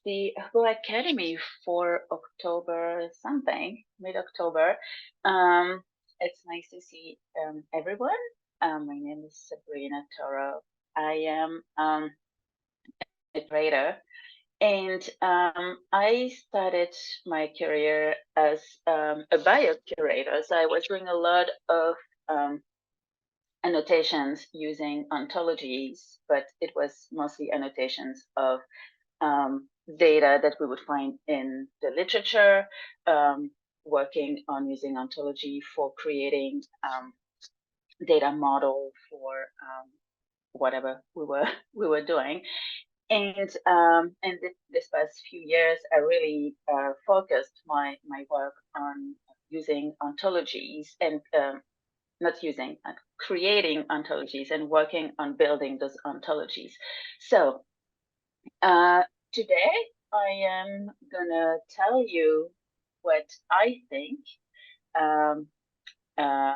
the obo-academy for October something, mid-October. It's nice to see everyone. My name is Sabrina Toro. I am a trader, and I started my career as a bio curator. So I was doing a lot of um, annotations using ontologies, but it was mostly annotations of data that we would find in the literature, working on using ontology for creating data model for whatever we were doing. And this past few years, I really focused my work on using ontologies and not using, creating ontologies and working on building those ontologies. So today I am gonna tell you what I think um, uh,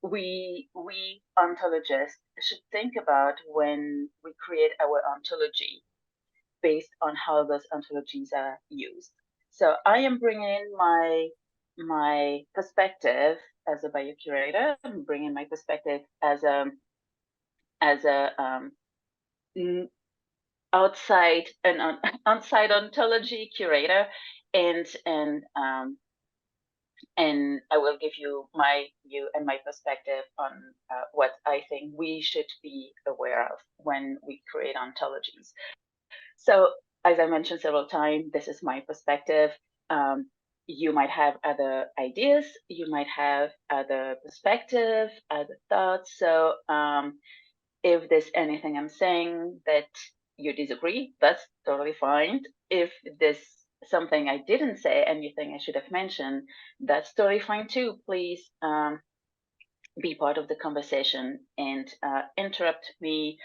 we ontologists should think about when we create our ontology based on how those ontologies are used. So I am bringing my perspective as a biocurator. I'm bringing my perspective as a outside an outside ontology curator, and and I will give you my view and my perspective on what I think we should be aware of when we create ontologies. So, as I mentioned several times, this is my perspective. Um, you might have other ideas, you might have other perspective, other thoughts. So, if there's anything I'm saying that you disagree, that's totally fine. If there's something I didn't say and you think I should have mentioned, that's totally fine too. Please be part of the conversation and interrupt me,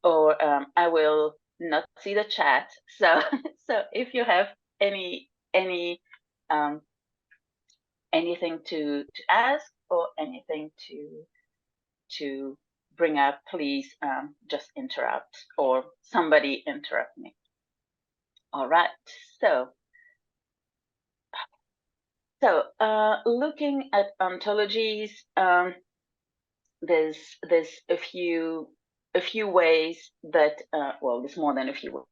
or I will not see the chat. So, so if you have any um, anything to ask or anything to bring up, please just interrupt or somebody interrupt me. All right. So, looking at ontologies, there's a few ways that well, there's more than a few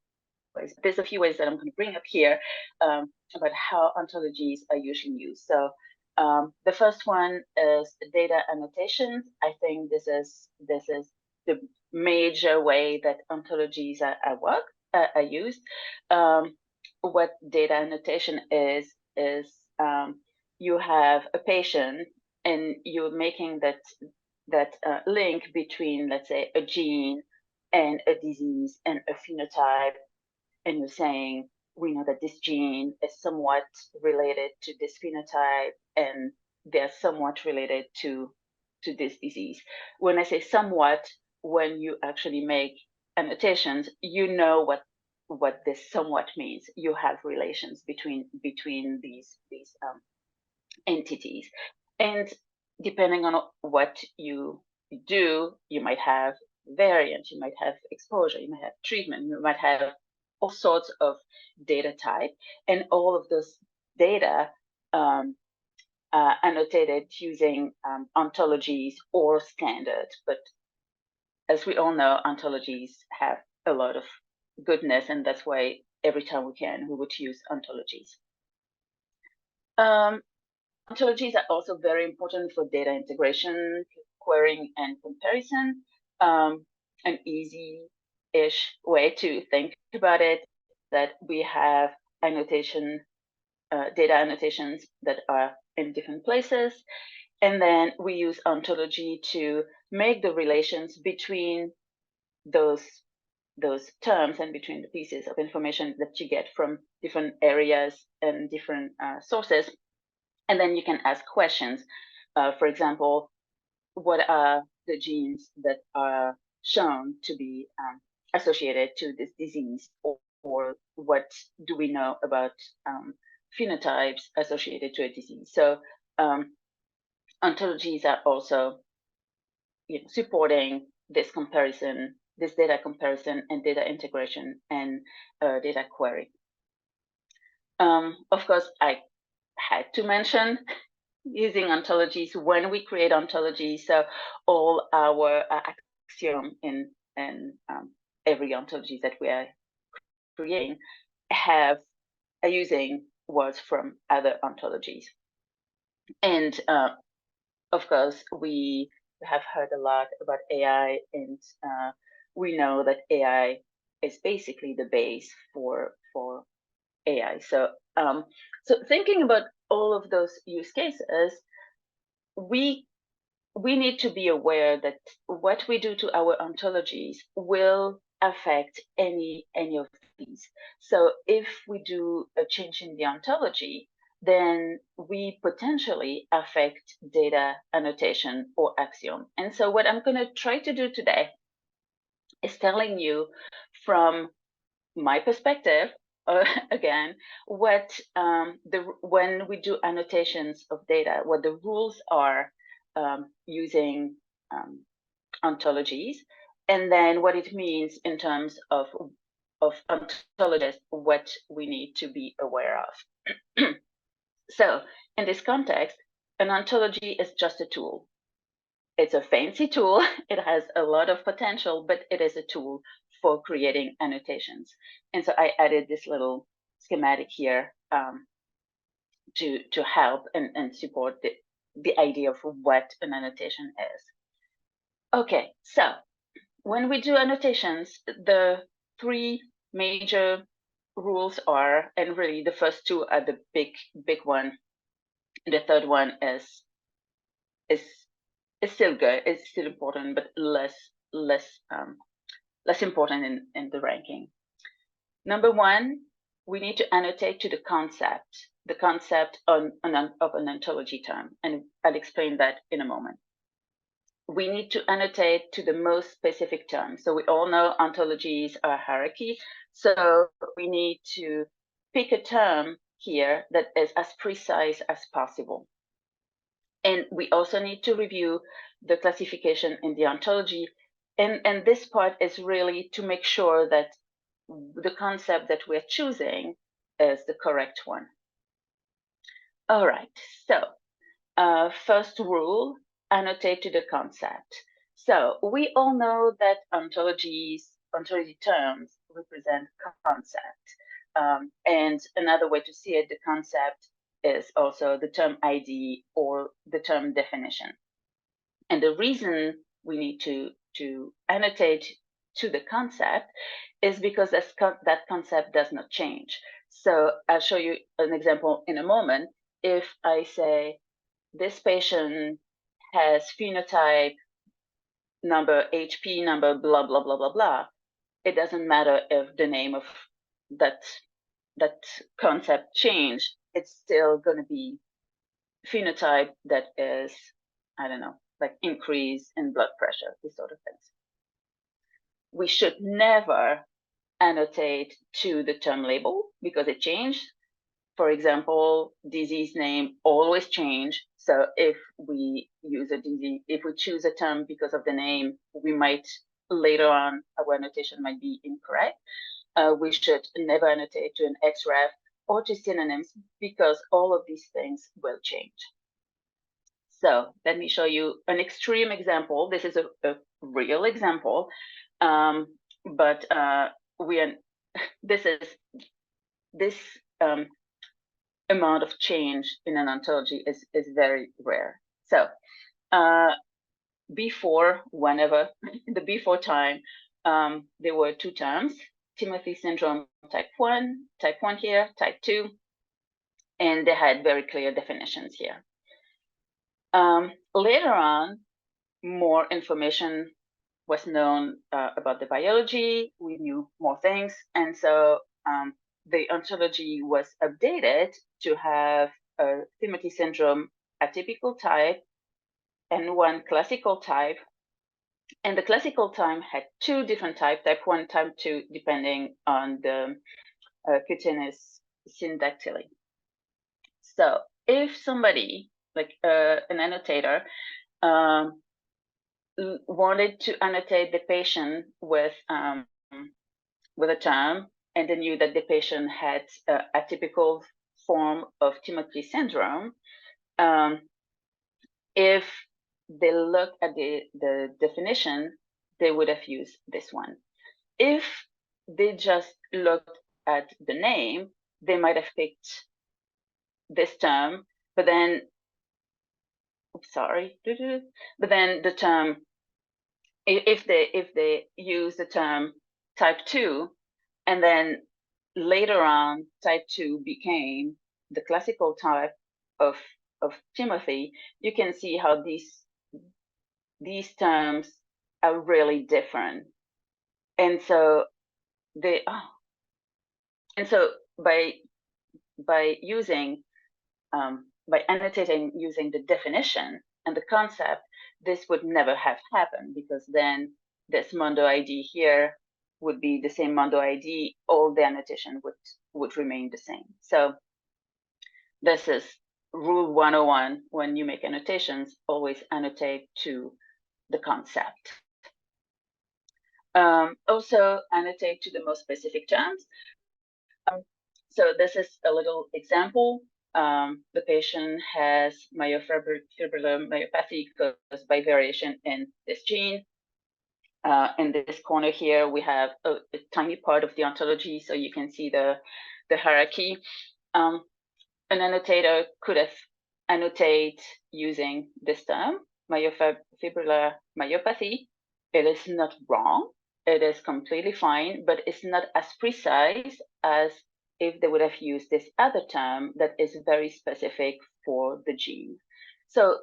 ways. There's a few ways that I'm going to bring up here about how ontologies are usually used. So the first one is data annotations. I think this is the major way that ontologies are used. What data annotation is you have a patient and you're making that link between, let's say, a gene and a disease and a phenotype, and you're saying, we know that this gene is somewhat related to this phenotype and they're somewhat related to this disease. When I say somewhat, when you actually make annotations, you know what this somewhat means. You have relations between these entities, and depending on what you do, you might have variant, you might have exposure, you might have treatment, you might have all sorts of data type, and all of those data annotated using ontologies or standards. But as we all know, ontologies have a lot of goodness, and that's why every time we can, we would use ontologies. Ontologies are also very important for data integration, querying, and comparison. An easy-ish way to think about it that we have annotation, data annotations that are in different places, and then we use ontology to make the relations between those terms and between the pieces of information that you get from different areas and different sources. And then you can ask questions. For example, what are the genes that are shown to be associated to this disease, or what do we know about phenotypes associated to a disease? So ontologies are also supporting this comparison, this data comparison and data integration and data query. Of course, I had to mention using ontologies when we create ontologies. So all our axiom in every ontology that we are creating have using words from other ontologies. And of course, we have heard a lot about AI, and we know that AI is basically the base for AI. So so thinking about all of those use cases, we need to be aware that what we do to our ontologies will affect any of these. So if we do a change in the ontology, then we potentially affect data, annotation, or axiom. And so what I'm going to try to do today is telling you from my perspective, again, what when we do annotations of data, what the rules are using ontologies, and then what it means in terms of ontologists, what we need to be aware of. So, in this context, an ontology is just a tool. It's a fancy tool. It has a lot of potential, but it is a tool for creating annotations. And so I added this little schematic here to help and support the idea of what an annotation is. Okay, so when we do annotations, the three major rules are, and really the first two are the big one. The third one is still good, it's still important, but less important in the ranking. Number one, we need to annotate to the concept of an ontology term, and I'll explain that in a moment. We need to annotate to the most specific term. So we all know ontologies are hierarchy, so we need to pick a term here that is as precise as possible. And we also need to review the classification in the ontology. And this part is really to make sure that the concept that we're choosing is the correct one. All right, so first rule, annotate to the concept. So we all know that ontology terms represent concept. And another way to see it, the concept is also the term ID or the term definition. And the reason we need to annotate to the concept is because that concept does not change. So I'll show you an example in a moment. If I say this patient has phenotype number, HP number, blah, blah, blah, blah, blah, it doesn't matter if the name of that concept change, it's still going to be phenotype that is, I don't know, like increase in blood pressure, these sort of things. We should never annotate to the term label because it changed. For example, disease name always change. So if we use a disease, if we choose a term because of the name, we might later on, our annotation might be incorrect. We should never annotate to an XREF or to synonyms because all of these things will change. So let me show you an extreme example. This is a real example, but this amount of change in an ontology is very rare. So whenever in the before time, there were two terms: Timothy syndrome type 1 here, type 2, and they had very clear definitions here. Later on, more information was known about the biology. We knew more things, and so the ontology was updated to have a Timothy syndrome atypical type and one classical type. And the classical type had two different types, type 1, type 2, depending on the cutaneous syndactyly. So if somebody, like an annotator, wanted to annotate the patient with a term, and they knew that the patient had a atypical form of Timothy syndrome, if they look at the definition, they would have used this one. If they just looked at the name, they might have picked this term, but then, but then the term, if they use the term type 2, and then later on type 2 became the classical type of Timothy, you can see how these terms are really different. And so by using by annotating using the definition and the concept, this would never have happened, because then this Mondo ID here would be the same Mondo ID. All the annotation would remain the same. So this is rule 101. When you make annotations, always annotate to the concept. Also annotate to the most specific terms. So this is a little example. The patient has myofibrillar myopathy caused by variation in this gene. In this corner here, we have a tiny part of the ontology, so you can see the hierarchy. An annotator could have annotate using this term, myofibrillar myopathy. It is not wrong. It is completely fine, but it's not as precise as if they would have used this other term that is very specific for the gene. So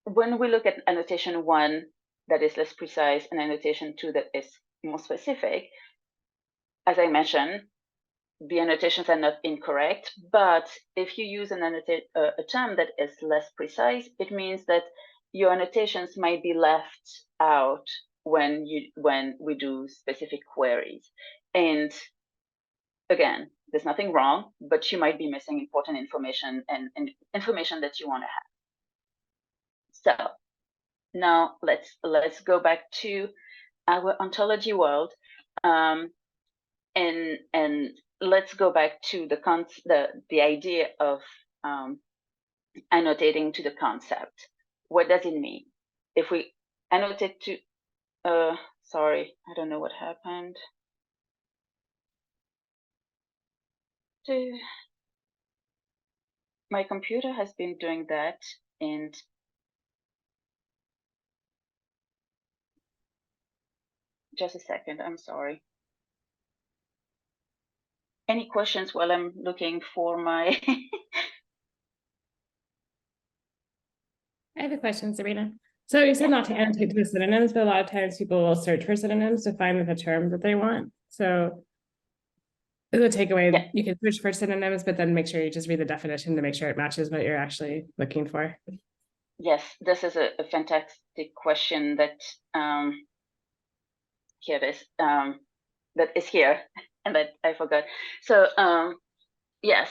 when we look at annotation 1 that is less precise and annotation 2 that is more specific, as I mentioned, the annotations are not incorrect, but if you use a term that is less precise, it means that your annotations might be left out when we do specific queries. And again, there's nothing wrong, but you might be missing important information and information that you want to have. So now let's go back to our ontology world, and let's go back to the idea of annotating to the concept. What does it mean? If we annotate to, sorry, I don't know what happened. My computer has been doing that, and just a second, I'm sorry. Any questions while I'm looking for my I have a question, Sabrina. So you said not to annotate to the synonyms, but a lot of times people will search for synonyms to find the term that they want. So the takeaway, you can search for synonyms, but then make sure you just read the definition to make sure it matches what you're actually looking for. Yes, this is a fantastic question that here it is, that is here and that I forgot. So yes,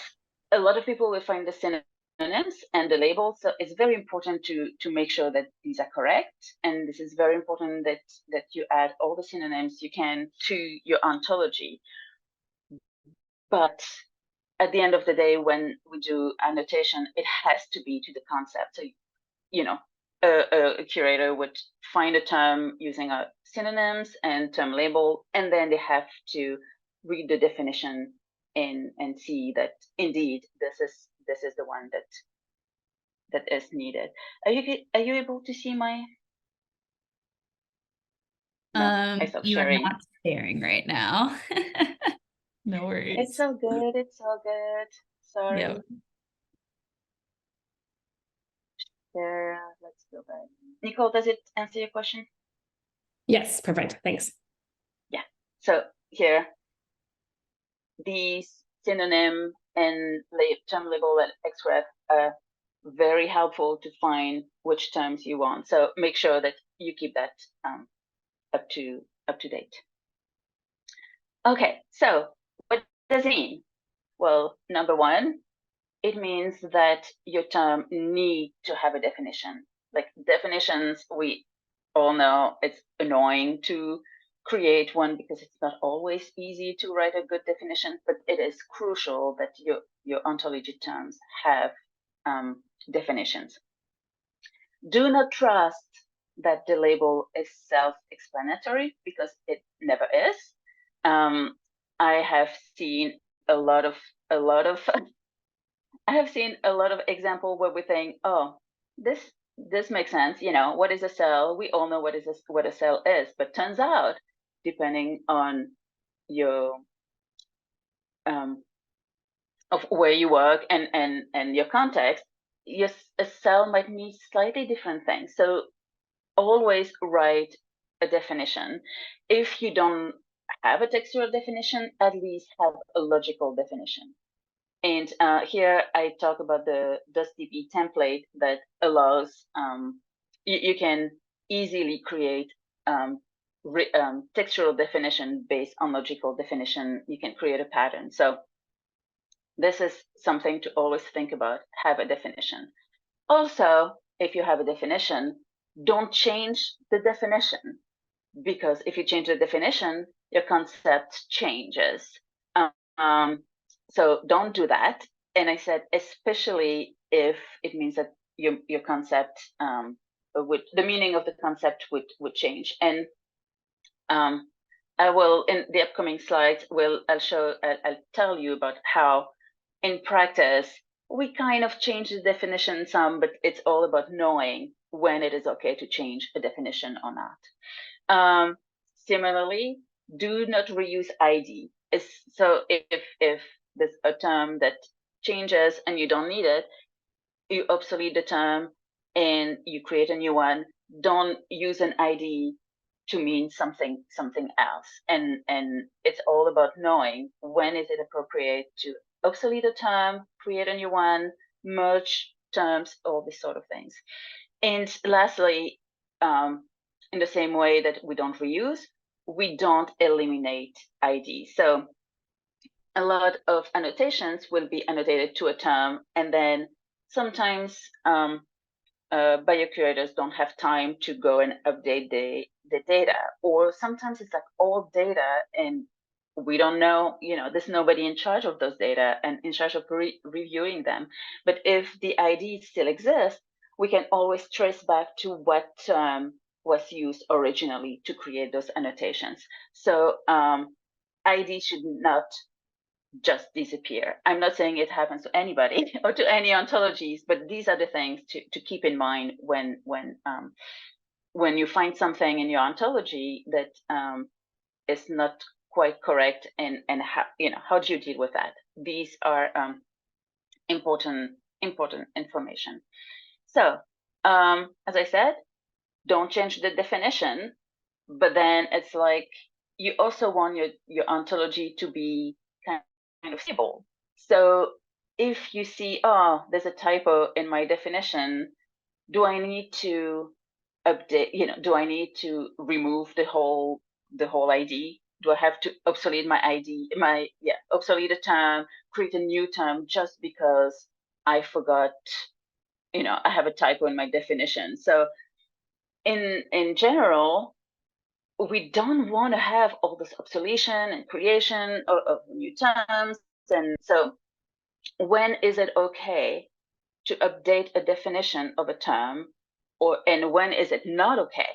a lot of people will find the synonyms and the labels. So it's very important to make sure that these are correct. And this is very important that you add all the synonyms you can to your ontology. But at the end of the day, when we do annotation, it has to be to the concept. So, you know, a curator would find a term using a synonyms and term label, and then they have to read the definition and see that indeed this is the one that is needed. Are you able to see my? No, I stopped sharing. You are not sharing right now. No worries. It's all good. It's all good. Sorry. Yep. There. Let's go back. Nicole, does it answer your question? Yes, perfect. Thanks. Yeah. So here, these synonym and term label and XREF are very helpful to find which terms you want. So make sure that you keep that up to date. Okay, so what does it mean? Well, number one, it means that your term needs to have a definition. Like definitions, we all know it's annoying to create one, because it's not always easy to write a good definition, but it is crucial that your ontology terms have definitions. Do not trust that the label is self-explanatory, because it never is. I have seen a lot of I have seen a lot of example where we think, oh, this makes sense. You know, what is a cell? We all know what a cell is, but turns out, depending on your of where you work and your context, yes, a cell might mean slightly different things. So always write a definition. If you don't have a textual definition, at least have a logical definition. And here I talk about the DustDB template that allows, you can easily create textual definition based on logical definition. You can create a pattern. So this is something to always think about, have a definition. Also, if you have a definition, don't change the definition, because if you change the definition, your concept changes. So don't do that. And I said, especially if it means that your concept the meaning of the concept would change. And I will, in the upcoming slides, I'll tell you about how in practice we kind of change the definition some, but it's all about knowing when it is okay to change a definition or not. Similarly, do not reuse ID. So if there's a term that changes and you don't need it, you obsolete the term and you create a new one. Don't use an ID to mean something else. And it's all about knowing when is it appropriate to obsolete a term, create a new one, merge terms, all these sort of things. And lastly, in the same way that we don't reuse, we don't eliminate ID. So a lot of annotations will be annotated to a term, and then sometimes biocurators don't have time to go and update the data, or sometimes it's like all data and we don't know, there's nobody in charge of those data and in charge of reviewing them. But if the ID still exists, we can always trace back to what was used originally to create those annotations. So ID should not just disappear. I'm not saying it happens to anybody or to any ontologies, but these are the things to keep in mind when you find something in your ontology that is not quite correct, and how do you deal with that? These are important information. So as I said, don't change the definition, but then it's like you also want your ontology to be kind of stable. So if you see, oh, there's a typo in my definition, do I need to update, do I need to remove the whole ID? Do I have to obsolete my ID, obsolete a term, create a new term just because I forgot, I have a typo in my definition? So in general, we don't want to have all this obsolescence and creation of new terms. And so when is it okay to update a definition of a term, and when is it not okay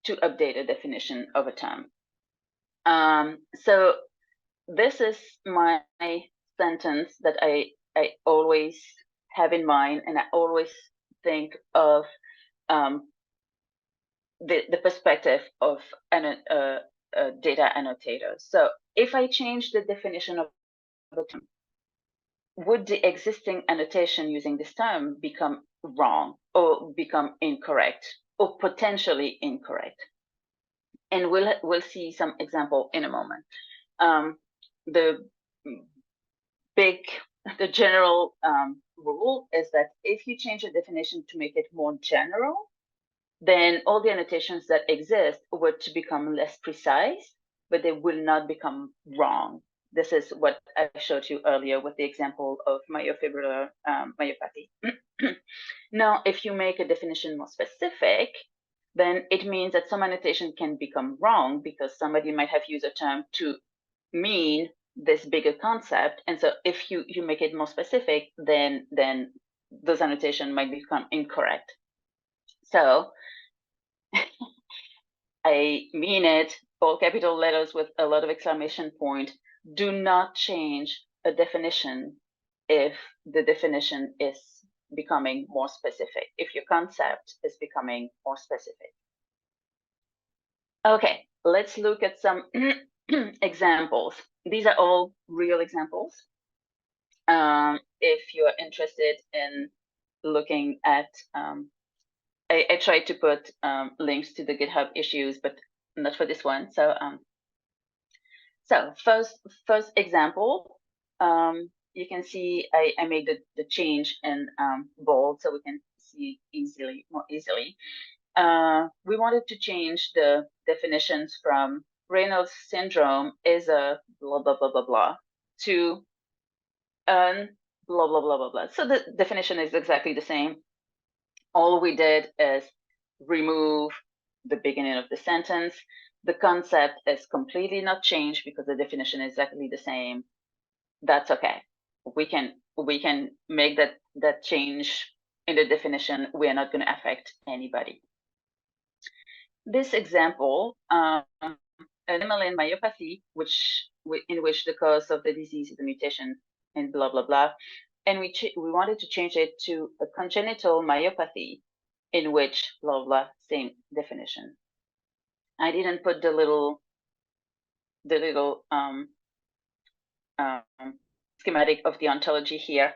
to update a definition of a term? So this is my sentence that I always have in mind, and I always think of the perspective of a data annotator. So if I change the definition of a term, would the existing annotation using this term become wrong or become incorrect or potentially incorrect? And we'll see some example in a moment. The general rule is that if you change a definition to make it more general, then all the annotations that exist were to become less precise, but they will not become wrong. This is what I showed you earlier with the example of myofibrillar myopathy. Now, if you make a definition more specific, then it means that some annotation can become wrong because somebody might have used a term to mean this bigger concept. And so if you make it more specific, then those annotation might become incorrect. So I mean it, all capital letters with a lot of exclamation point. Do not change a definition if the definition is becoming more specific, if your concept is becoming more specific. Okay, let's look at some examples. These are all real examples. If you're interested in looking at, I tried to put links to the GitHub issues, but not for this one. So, first example, you can see I made the change in bold so we can see more easily. We wanted to change the definitions from Raynaud's syndrome is a blah, blah, blah, blah, blah, to an blah, blah, blah, blah, blah. So the definition is exactly the same. All we did is remove the beginning of the sentence. The concept is completely not changed because the definition is exactly the same. That's okay. We can make that change in the definition. We are not going to affect anybody. This example, nemaline myopathy, in which the cause of the disease is a mutation in blah blah blah, and we wanted to change it to a congenital myopathy, in which blah blah, same definition. I didn't put the little schematic of the ontology here,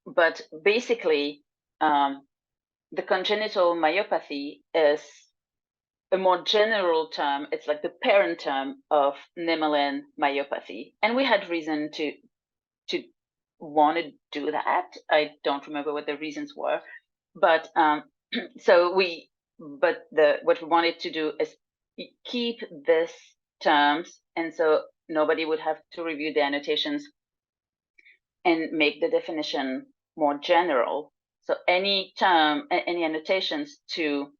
but basically, the congenital myopathy is a more general term. It's like the parent term of nemaline myopathy, and we had reason to want to do that. I don't remember what the reasons were, but what we wanted to do is keep this terms, and so nobody would have to review the annotations and make the definition more general. So any term, any annotations to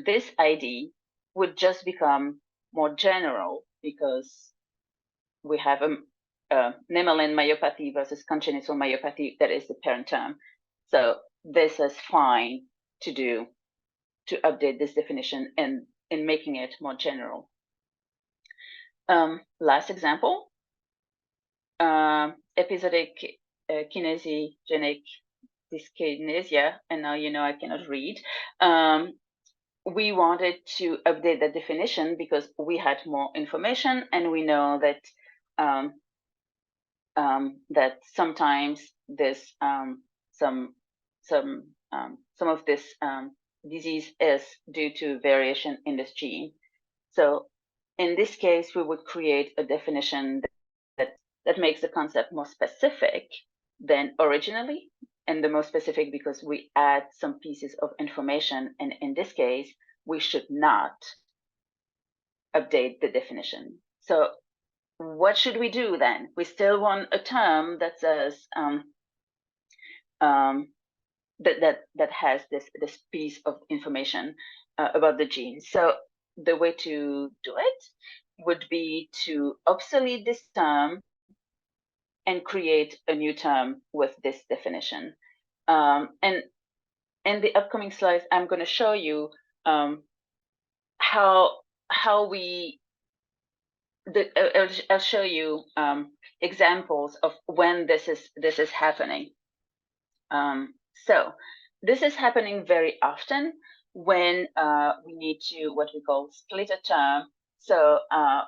this ID would just become more general because we have a nemaline myopathy versus congenital myopathy that is the parent term. So this is fine to do, to update this definition and in making it more general. Last example, episodic kinesiogenic dyskinesia, and now you know I cannot read. We wanted to update the definition because we had more information, and we know that that sometimes this some of this disease is due to variation in this gene. So in this case, we would create a definition that makes the concept more specific than originally, and the most specific because we add some pieces of information, and in this case, we should not update the definition. So what should we do then? We still want a term that says that has this piece of information about the gene. So the way to do it would be to obsolete this term and create a new term with this definition. And in the upcoming slides, I'm going to show you how we. I'll show you examples of when this is happening. So this is happening very often when we need to what we call split a term. So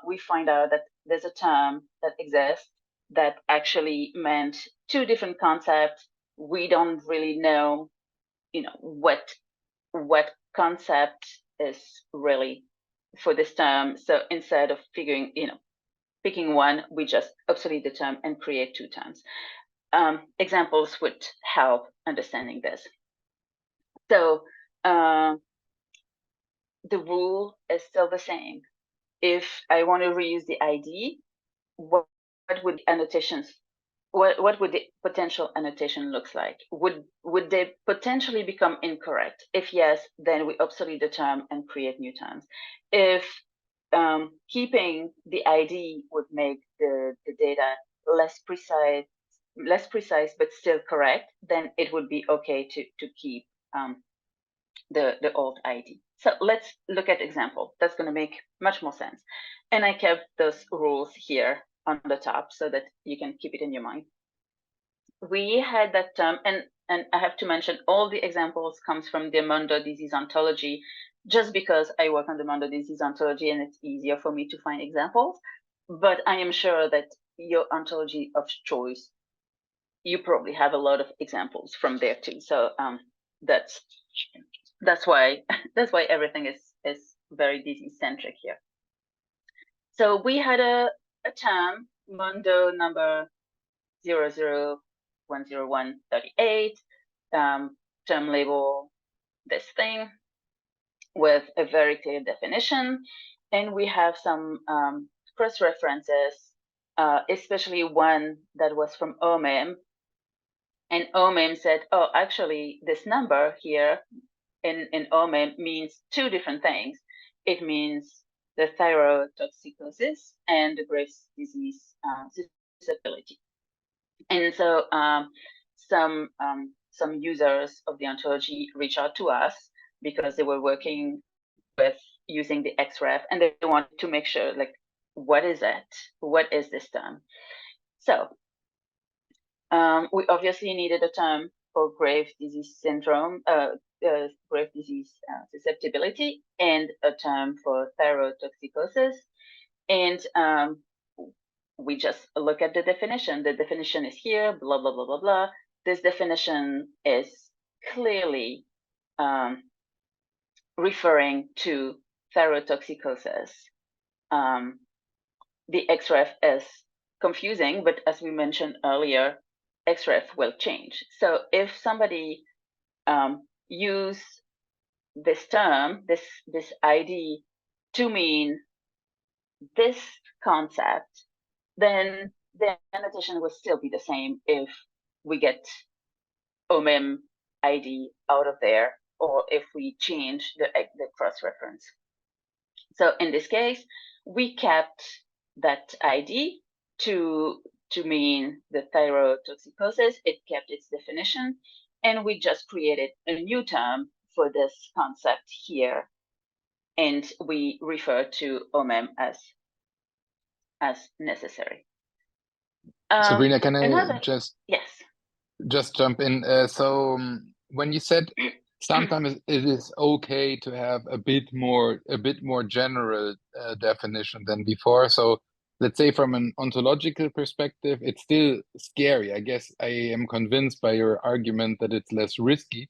we find out that there's a term that exists that actually meant two different concepts. We don't really know, what concept is really for this term. So instead of picking one, we just obsolete the term and create two terms. Examples would help understanding this. So the rule is still the same. If I want to reuse the ID, what would the annotations what would the potential annotation looks like? Would they potentially become incorrect? If yes, then we obsolete the term and create new terms. If keeping the ID would make the data less precise but still correct, then it would be okay to keep the old ID. So let's look at example. That's going to make much more sense. And I kept those rules here on the top so that you can keep it in your mind. We had that term, and I have to mention all the examples comes from the Mondo disease ontology, just because I work on the Mondo disease ontology and it's easier for me to find examples. But I am sure that your ontology of choice, you probably have a lot of examples from there too. So that's why everything is very disease centric here. So we had a term, Mondo number 0010138, term label this thing with a very clear definition, and we have some cross references, especially one that was from OMIM, and OMIM said, oh, actually this number here in OMIM means two different things. It means the thyrotoxicosis and the Graves' disease susceptibility. And so some users of the ontology reached out to us because they were working with using the XREF, and they wanted to make sure, like, what is it? What is this term? So we obviously needed a term for Graves' disease syndrome, Graves' disease susceptibility, and a term for thyrotoxicosis. And we just look at the definition. The definition is here, blah, blah, blah, blah, blah. This definition is clearly referring to thyrotoxicosis. The XREF is confusing, but as we mentioned earlier, XREF will change. So if somebody use this term, this ID to mean this concept, then the annotation will still be the same if we get OMIM ID out of there, or if we change the cross-reference. So in this case, we kept that ID to mean the thyrotoxicosis. It kept its definition, and we just created a new term for this concept here, and we refer to OMIM as necessary. Sabrina, can I yes just jump in? So when you said sometimes it is okay to have a bit more general definition than before. So let's say from an ontological perspective, it's still scary. I guess I am convinced by your argument that it's less risky,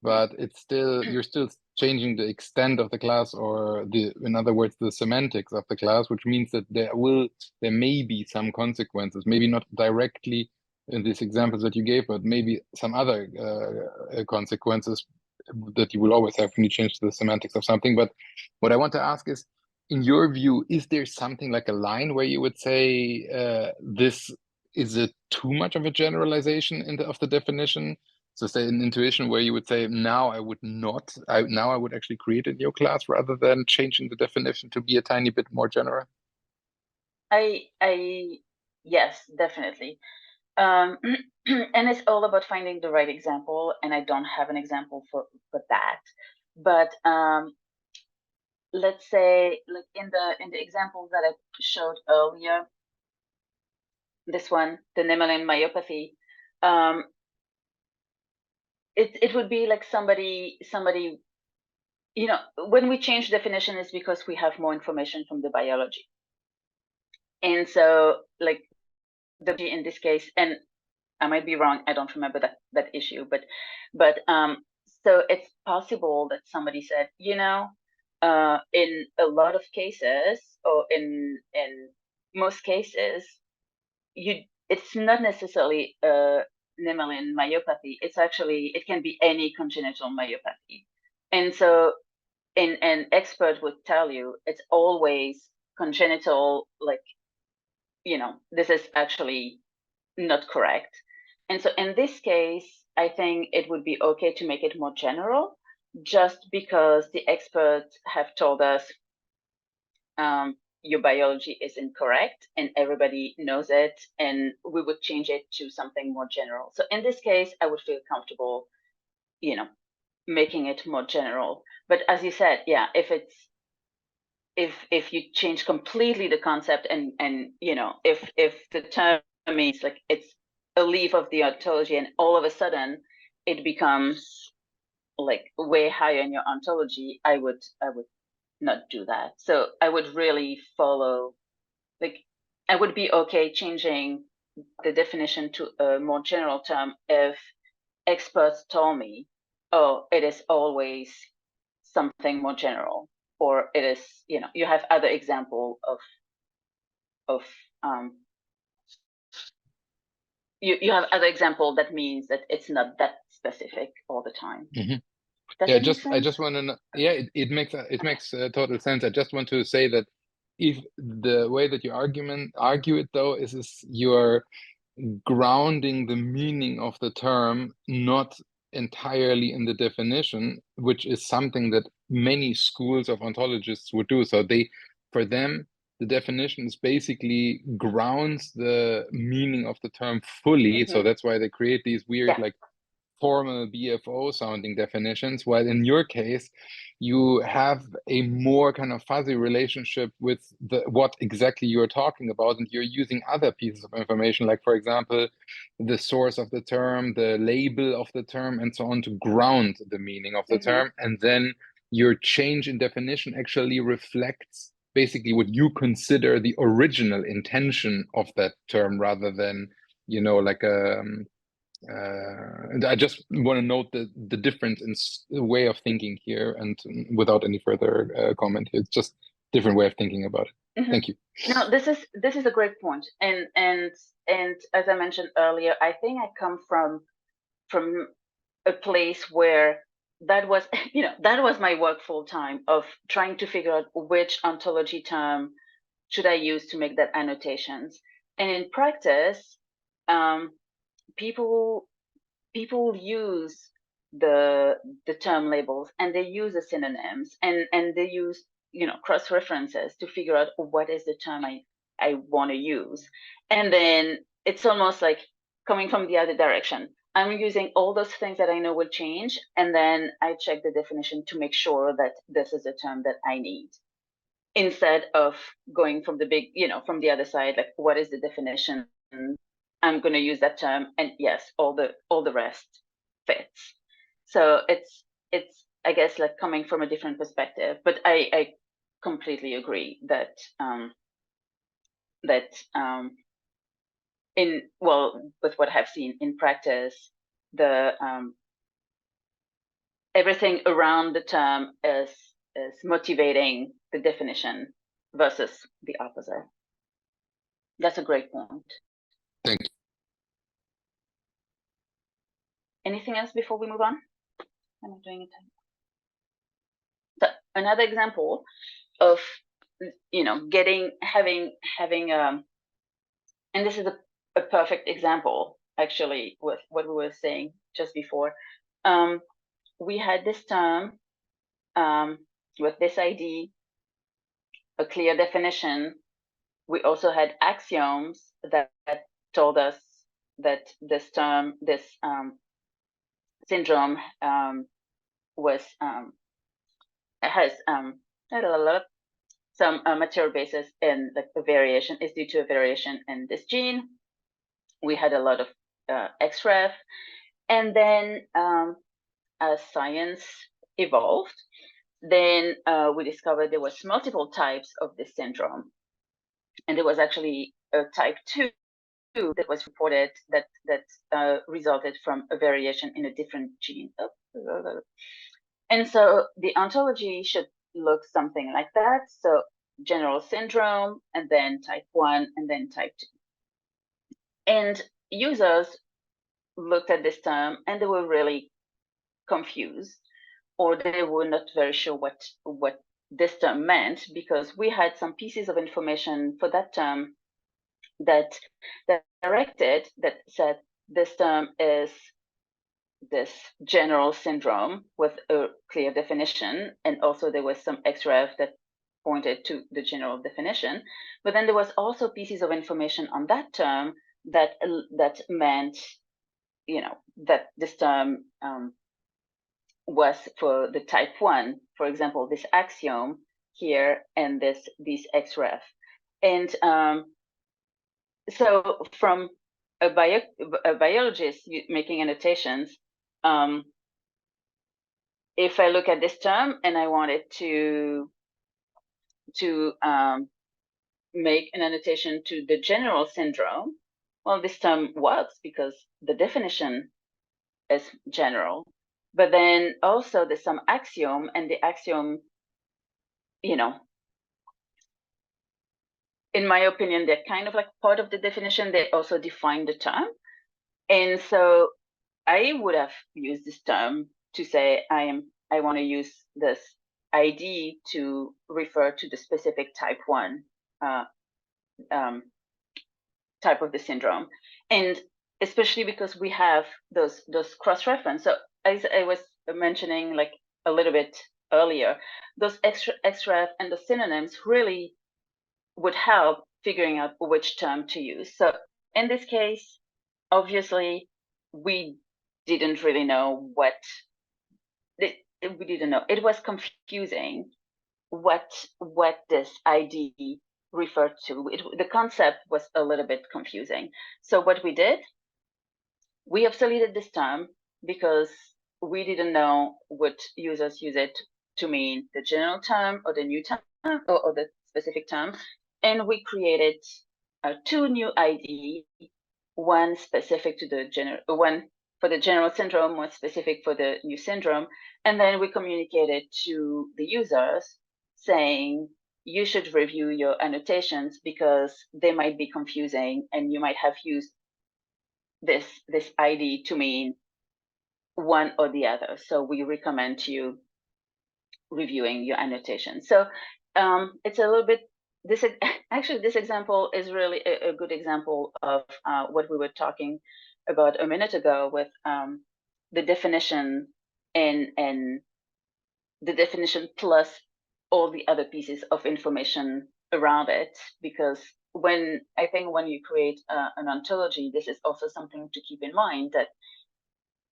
but it's still, you're still changing the extent of the class, or in other words, the semantics of the class, which means that there may be some consequences, maybe not directly in these examples that you gave, but maybe some other consequences that you will always have when you change the semantics of something. But what I want to ask is, in your view, is there something like a line where you would say this is too much of a generalization of the definition? So say an intuition where you would say, now I would actually create a new class rather than changing the definition to be a tiny bit more general? Yes, definitely. And it's all about finding the right example, and I don't have an example for that. But let's say, like in the examples that I showed earlier, this one, the Nemelin myopathy, it would be like somebody, you know, when we change definition, it's because we have more information from the biology. And so, like, in this case, and I might be wrong, I don't remember that issue, but so it's possible that somebody said, you know, in a lot of cases, or in most cases, it's not necessarily Nemelin myopathy. It's actually, it can be any congenital myopathy. And so an expert would tell you it's always congenital, like, you know, this is actually not correct. And so in this case, I think it would be okay to make it more general, just because the experts have told us your biology is incorrect and everybody knows it, and we would change it to something more general. So in this case, I would feel comfortable, making it more general. But as you said, yeah, if you change completely the concept and if the term means like it's a leaf of the ontology and all of a sudden it becomes like way higher in your ontology, I would not do that. So I would really follow, like, I would be okay changing the definition to a more general term if experts told me, oh, it is always something more general, or it is, you have other example of you have other example that means that it's not that specific all the time. Mm-hmm. Does Yeah, it make sense? I just want to know. Yeah, it makes total sense. I just want to say that if the way that you argue it though is you're grounding the meaning of the term not entirely in the definition, which is something that many schools of ontologists would do. So for them, the definition is basically grounds the meaning of the term fully. So that's why they create these weird like formal BFO sounding definitions, while in your case, you have a more kind of fuzzy relationship with what exactly you're talking about, and you're using other pieces of information, like, for example, the source of the term, the label of the term, and so on, to ground the meaning of the term. And then your change in definition actually reflects basically what you consider the original intention of that term, rather than, like I just want to note the difference in way of thinking here, and without any further comment, it's just different way of thinking about it. Thank you. No, this is a great point, and as I mentioned earlier, I think I come from a place where that was that was my work full time, of trying to figure out which ontology term should I use to make that annotations. And in practice, people use the term labels, and they use the synonyms, and they use cross references to figure out what is the term I want to use. And then it's almost like coming from the other direction. I'm using all those things that I know will change, and then I check the definition to make sure that this is the term that I need, instead of going from from the other side, like, what is the definition? I'm going to use that term, and yes, all the rest fits. So it's I guess like coming from a different perspective, but I completely agree that with what I've seen in practice, the everything around the term is motivating the definition versus the opposite. That's a great point. Thank you. Anything else before we move on? I'm doing it. So another example of having and this is a perfect example actually with what we were saying just before. We had this term with this ID, a clear definition. We also had axioms that told us that this term, this syndrome has some material basis in the variation is due to a variation in this gene. We had a lot of XREF, and then as science evolved, then we discovered there was multiple types of this syndrome, and there was actually a type 2 that was reported that resulted from a variation in a different gene. And so the ontology should look something like that. So general syndrome, and then type 1, and then type 2. And users looked at this term and they were really confused, or they were not very sure what this term meant, because we had some pieces of information for that term that directed, that said this term is this general syndrome with a clear definition, and also there was some xref that pointed to the general definition, but then there was also pieces of information on that term that meant, that this term was for the type 1, for example, this axiom here and these xref. And so from a biologist making annotations, if I look at this term and I wanted to make an annotation to the general syndrome, well, this term works because the definition is general. But then also there's some axiom, and the axiom, in my opinion, they're kind of like part of the definition. They also define the term. And so I would have used this term to say I want to use this ID to refer to the specific type 1 type of the syndrome, and especially because we have those cross-reference. So as I was mentioning like a little bit earlier, those xref and the synonyms really would help figuring out which term to use. So in this case, obviously, we didn't really know we didn't know. It was confusing what this ID referred to. The concept was a little bit confusing. So what we did, we obsoleted this term because we didn't know what users use it to mean, the general term or the new term or the specific term. And we created 2 new ID, one specific to the one for the general syndrome, one specific for the new syndrome. And then we communicated to the users saying, you should review your annotations because they might be confusing and you might have used this ID to mean one or the other. So we recommend you reviewing your annotation. So it's a little bit, this example is really a good example of what we were talking about a minute ago with the definition and the definition plus all the other pieces of information around it. Because when you create an ontology, this is also something to keep in mind, that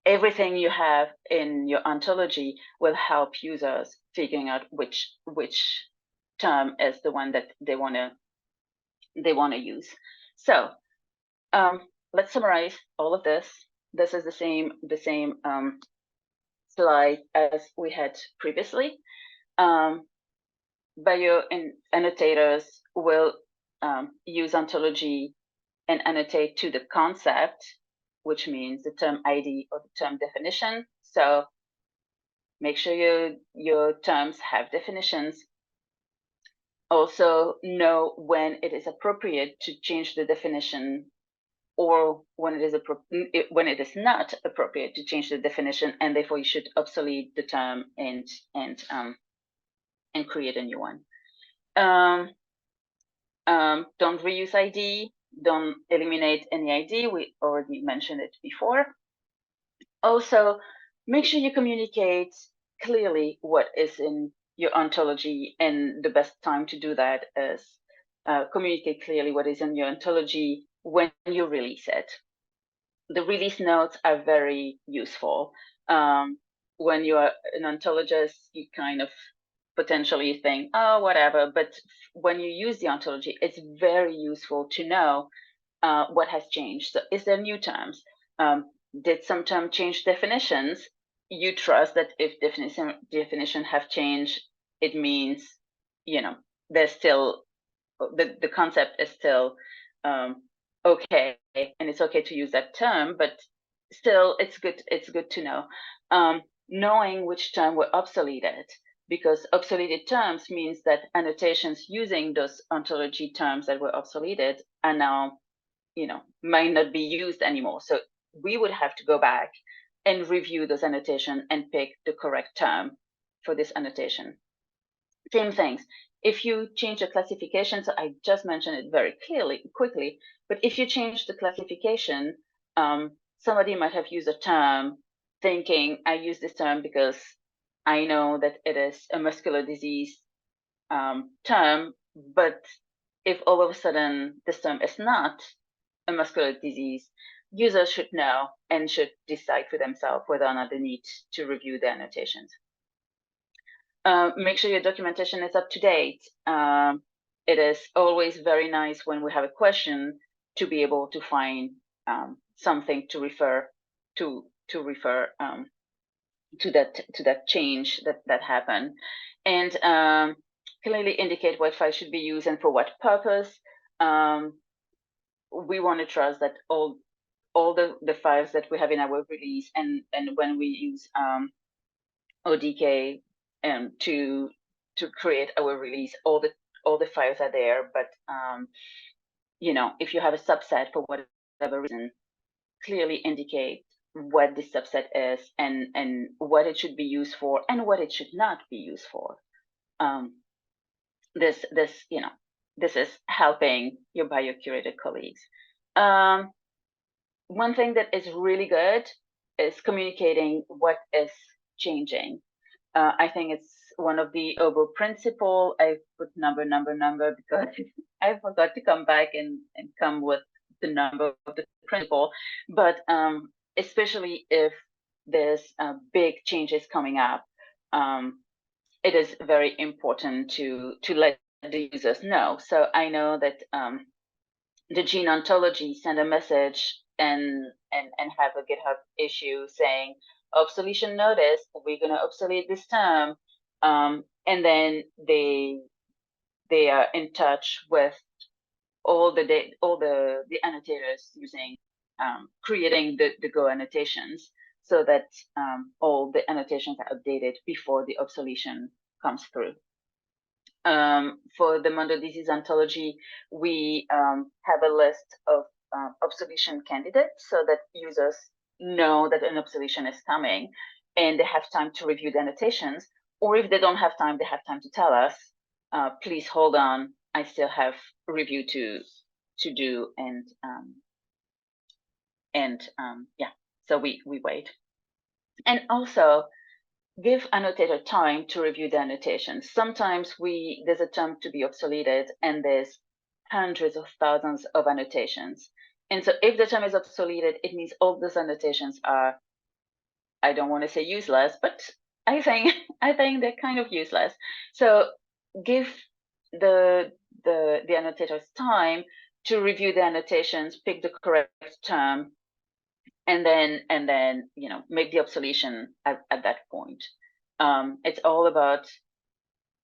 everything you have in your ontology will help users figuring out which term is the one that they want to use. So let's summarize all of this. This is the same slide as we had previously. Annotators will use ontology and annotate to the concept, which means the term ID or the term definition. So make sure your terms have definitions. Also know when it is appropriate to change the definition, or when it is not appropriate to change the definition, and therefore you should obsolete the term and create a new one. Don't reuse ID. Don't eliminate any ID. We already mentioned it before. Also, make sure you communicate clearly what is in your ontology, and the best time to do that is communicate clearly what is in your ontology when you release it. The release notes are very useful. When you are an ontologist, you kind of potentially think, oh, whatever. But when you use the ontology, it's very useful to know what has changed. So is there new terms? Did some term change definitions? You trust that if definition have changed, it means, there's still, the concept is still okay, and it's okay to use that term, but still it's good to know. Knowing which term were obsoleted, because obsoleted terms means that annotations using those ontology terms that were obsoleted are now, might not be used anymore. So we would have to go back and review those annotations and pick the correct term for this annotation. Same things. if you change the classification, so I just mentioned it very quickly, but if you change the classification, somebody might have used a term thinking I use this term because I know that it is a muscular disease term, but if all of a sudden this term is not a muscular disease, users should know and should decide for themselves whether or not they need to review the annotations. Make sure your documentation is up to date. It is always very nice when we have a question to be able to find something to refer to that change that happened, and clearly indicate what file should be used and for what purpose. We want to trust that all the files that we have in our release, and when we use ODK to create our release, all the files are there. But if you have a subset for whatever reason, clearly indicate what this subset is and what it should be used for and what it should not be used for. This is helping your biocurated colleagues. One thing that is really good is communicating what is changing. I think it's one of the obo principle. I put number because I forgot to come back and come with the number of the principle. But especially if there's big changes coming up, it is very important to let the users know. So I know that the gene ontology sent a message and have a GitHub issue saying obsolete notice, we're going to obsolete this term, and then they are in touch with all the annotators using creating the Go annotations, so that all the annotations are updated before the obsolete comes through. For the Mondo disease ontology, we have a list of obsolete candidates so that users know that an obsolete is coming and they have time to review the annotations. Or if they don't have time, they have time to tell us, please hold on, I still have review to do. Yeah, so we wait. And also, give annotator time to review the annotations. Sometimes there's a term to be obsoleted and there's hundreds of thousands of annotations. And so if the term is obsoleted, it means all those annotations are, I don't want to say useless, but I think they're kind of useless. So give the annotators time to review the annotations, pick the correct term, and then make the obsolete at that point. It's all about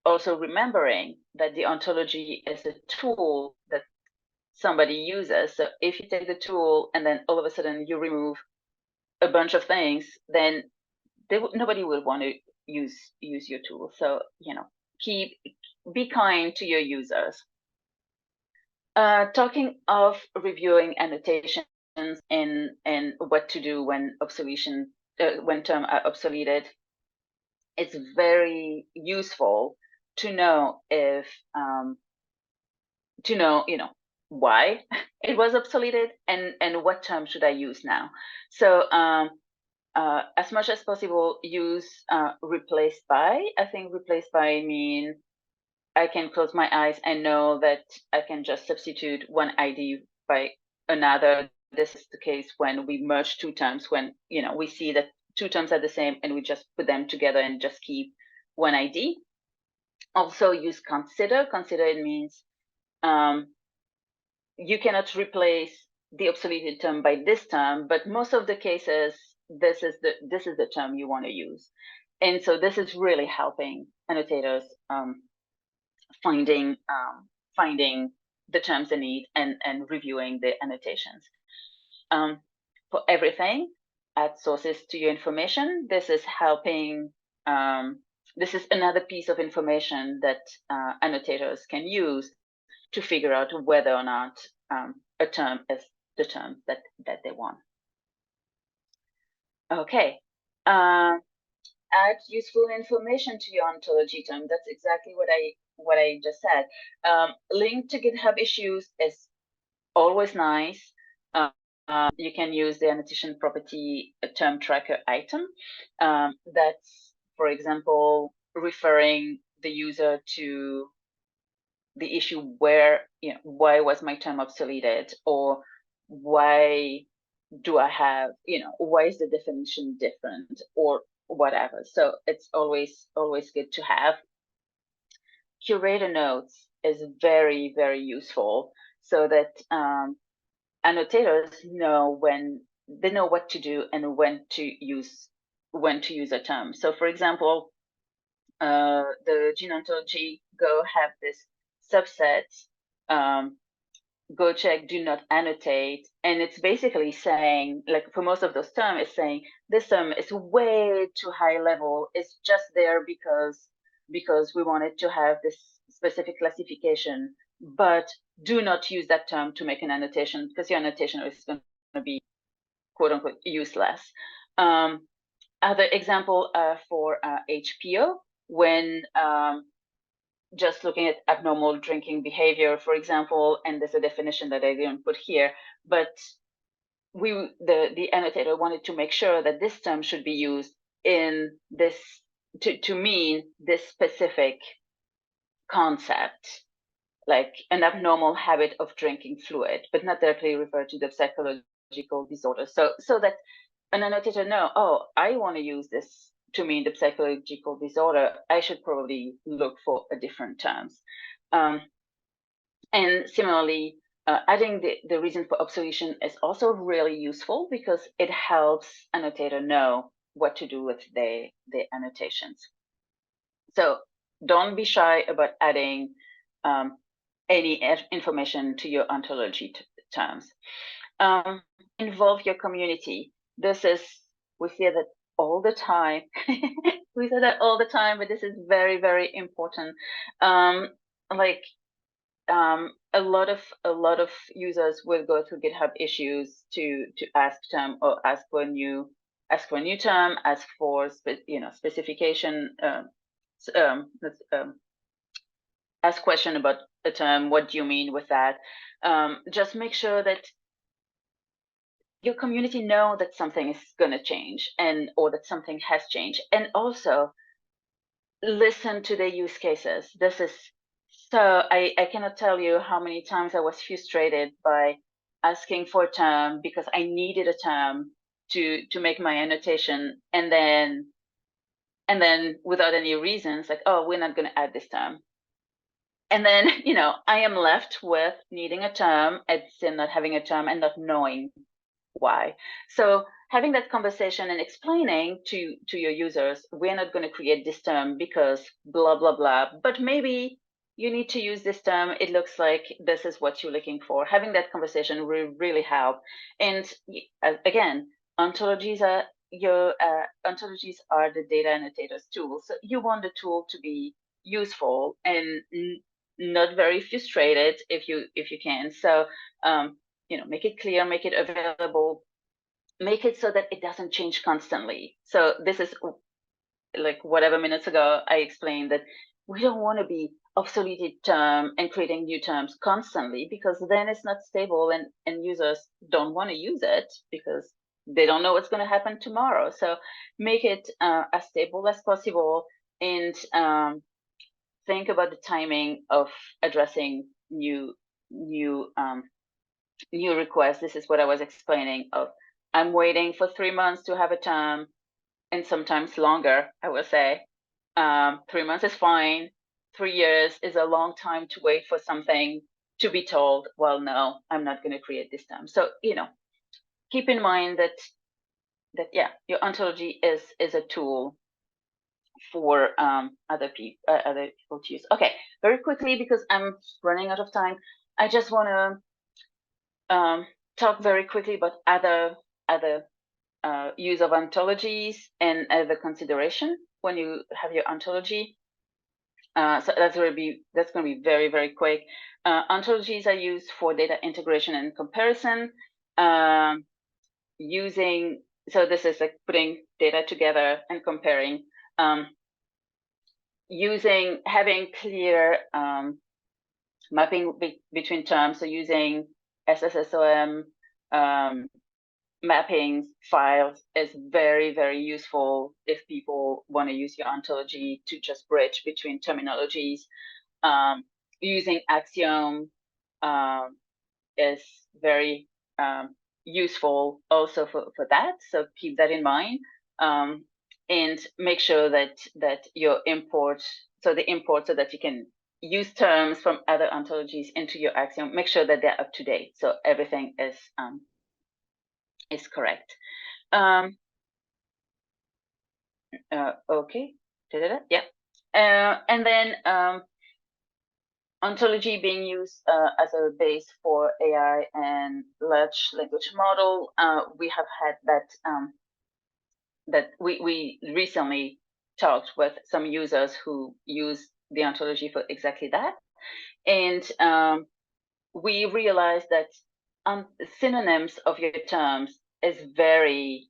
also remembering that the ontology is a tool that somebody uses. So if you take the tool and then all of a sudden you remove a bunch of things, then nobody will want to use your tool. So be kind to your users. Talking of reviewing annotations and what to do when terms are obsoleted, it's very useful to know why it was obsoleted and what term should I use now. So as much as possible, use replaced by. I think replaced by mean I can close my eyes and know that I can just substitute one ID by another. This is the case when we merge two terms, when we see that two terms are the same and we just put them together and just keep one ID. Also use consider. Consider, it means you cannot replace the obsoleted term by this term, but most of the cases, this is the term you want to use. And so this is really helping annotators finding the terms they need and reviewing the annotations. For everything, add sources to your information. This is helping. This is another piece of information that annotators can use to figure out whether or not a term is the term that they want. Okay. add useful information to your ontology term. That's exactly what I just said. Link to GitHub issues is always nice. You can use the annotation property term tracker item. That's, for example, referring the user to the issue where, why was my term obsoleted, or why do I have, why is the definition different, or whatever. So it's always good to have. Curator notes is very, very useful, so that annotators know when they know what to do and when to use a term. So, for example, the gene ontology Go have this subset, go check, do not annotate, and it's basically saying, like, for most of those terms, it's saying this term is way too high level. It's just there because we wanted to have this specific classification, but do not use that term to make an annotation, because your annotation is going to be quote unquote useless. Other example for HPO, when just looking at abnormal drinking behavior, for example, and there's a definition that I didn't put here, but the annotator wanted to make sure that this term should be used in this to mean this specific concept, like an abnormal habit of drinking fluid, but not directly refer to the psychological disorder. So that an annotator know, oh, I want to use this to mean the psychological disorder, I should probably look for a different terms. And similarly, adding the reason for obsolescence is also really useful, because it helps annotator know what to do with the annotations. So don't be shy about adding any information to your ontology terms. Involve your community. This is, we hear that all the time. We say that all the time, but this is very, very important. A lot of users will go through GitHub issues to ask term, or ask for a new term, ask for specification, ask question about a term. What do you mean with that? Just make sure that your community know that something is going to change, or that something has changed, and also listen to the use cases. This is so I cannot tell you how many times I was frustrated by asking for a term because I needed a term to make my annotation, and then without any reasons, like, oh, we're not going to add this term. And then, I am left with needing a term and still not having a term and not knowing why. So having that conversation and explaining to your users, we're not going to create this term because blah, blah, blah, but maybe you need to use this term. It looks like this is what you're looking for. Having that conversation will really help. And again, ontologies are the data annotators tool. So you want the tool to be useful and not very frustrated if you can. So make it clear, make it available, make it so that it doesn't change constantly. So this is like whatever minutes ago I explained that we don't want to be obsoleted term and creating new terms constantly, because then it's not stable, and users don't want to use it because they don't know what's going to happen tomorrow. So make it as stable as possible, and think about the timing of addressing new requests. This is what I was explaining of, I'm waiting for 3 months to have a term, and sometimes longer, I will say. 3 months is fine. 3 years is a long time to wait for something to be told, well, no, I'm not going to create this term. So, keep in mind that your ontology is a tool for other people to use. Okay, very quickly, because I'm running out of time, I just want to talk very quickly about other use of ontologies and other consideration when you have your ontology. So that's going to be very, very quick. Ontologies are used for data integration and comparison. So this is like putting data together and comparing. having clear mapping between terms, so using SSSOM mapping files is very, very useful if people want to use your ontology to just bridge between terminologies. Using Axiom is very useful also for that, so keep that in mind. And make sure that your import, so the import, so that you can use terms from other ontologies into your Axiom, make sure that they're up to date, so everything is correct. Okay, yeah. And then ontology being used as a base for AI and large language model. We have had that we recently talked with some users who use the ontology for exactly that. And we realized that synonyms of your terms is very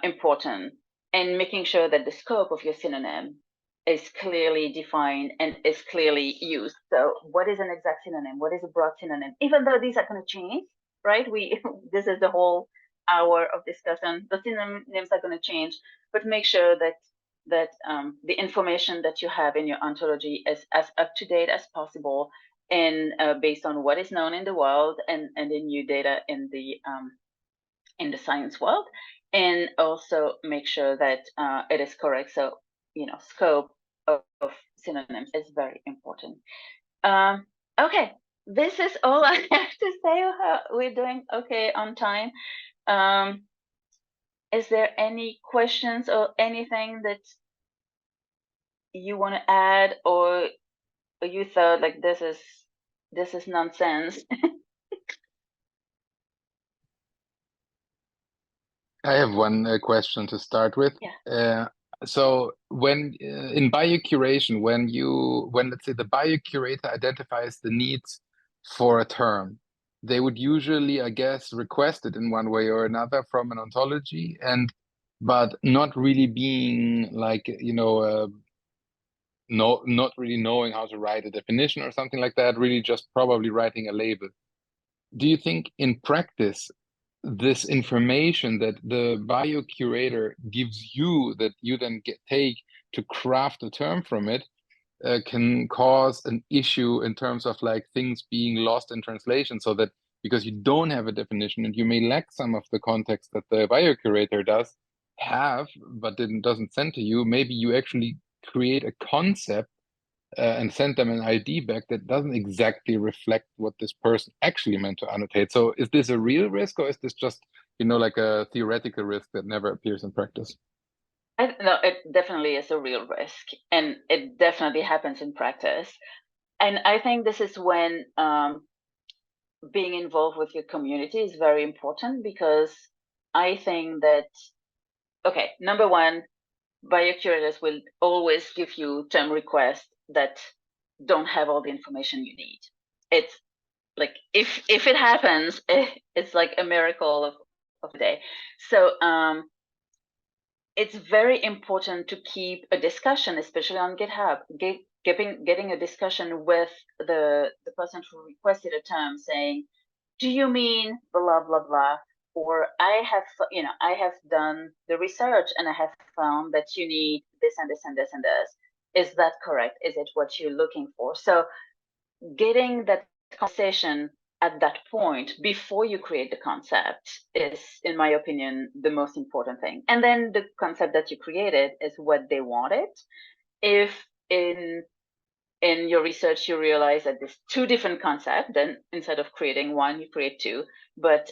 important, and making sure that the scope of your synonym is clearly defined and is clearly used. So what is an exact synonym? What is a broad synonym? Even though these are going to change, right? This is the whole hour of discussion. The synonyms are going to change, but make sure that the information that you have in your ontology is as up to date as possible, and based on what is known in the world and the new data in the science world, and also make sure that it is correct. So, scope of synonyms is very important. Okay, this is all I have to say. We're doing okay on time. Is there any questions or anything that you want to add, or you thought like this is nonsense? I have one question to start with. Yeah. So when in biocuration, when let's say the biocurator identifies the needs for a term, they would usually, I guess, request it in one way or another from an ontology, but not really being like, not really knowing how to write a definition or something like that, really just probably writing a label. Do you think in practice this information that the biocurator gives you, that you then take to craft a term from it, can cause an issue in terms of like things being lost in translation, so that because you don't have a definition and you may lack some of the context that the biocurator does have, but doesn't send to you, maybe you actually create a concept and send them an ID back that doesn't exactly reflect what this person actually meant to annotate. So is this a real risk, or is this just, like a theoretical risk that never appears in practice? No, it definitely is a real risk, and it definitely happens in practice. And I think this is when being involved with your community is very important, because I think that, okay, number one, biocurators will always give you term requests that don't have all the information you need. It's like, if it happens, it's like a miracle of the day. So it's very important to keep a discussion, especially on GitHub, getting a discussion with the person who requested a term, saying, do you mean blah blah blah, or I have done the research and I have found that you need this and this and this and this. Is that correct? Is it what you're looking for? So getting that conversation at that point before you create the concept is, in my opinion, the most important thing. And then the concept that you created is what they wanted. If in your research you realize that there's two different concepts, then instead of creating one, you create two. But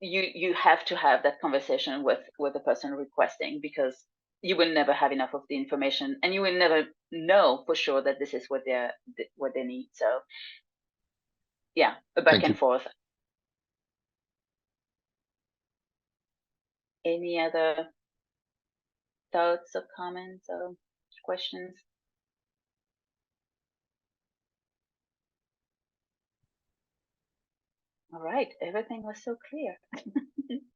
you have to have that conversation with the person requesting, because you will never have enough of the information, and you will never know for sure that this is what they need. So yeah, a back and forth. Any other thoughts or comments or questions? All right, everything was so clear.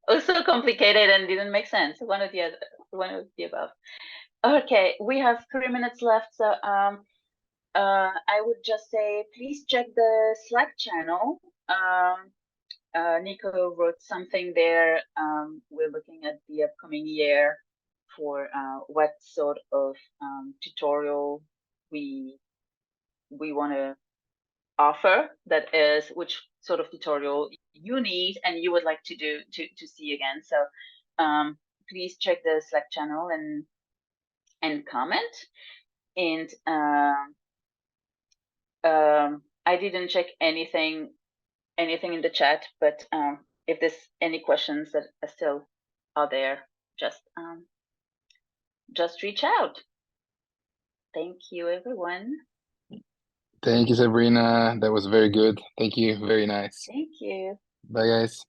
Also complicated and didn't make sense. One of the other, one of the above. Okay, we have 3 minutes left, so I would just say please check the Slack channel. Nico wrote something there. We're looking at the upcoming year for what sort of tutorial we want to offer, that is which sort of tutorial you need and you would like to do to see again. So please check the Slack channel and comment. And I didn't check anything in the chat, but if there's any questions that are still out there, just reach out. Thank you, everyone. Thank you, Sabrina. That was very good. Thank you. Very nice. Thank you. Bye, guys.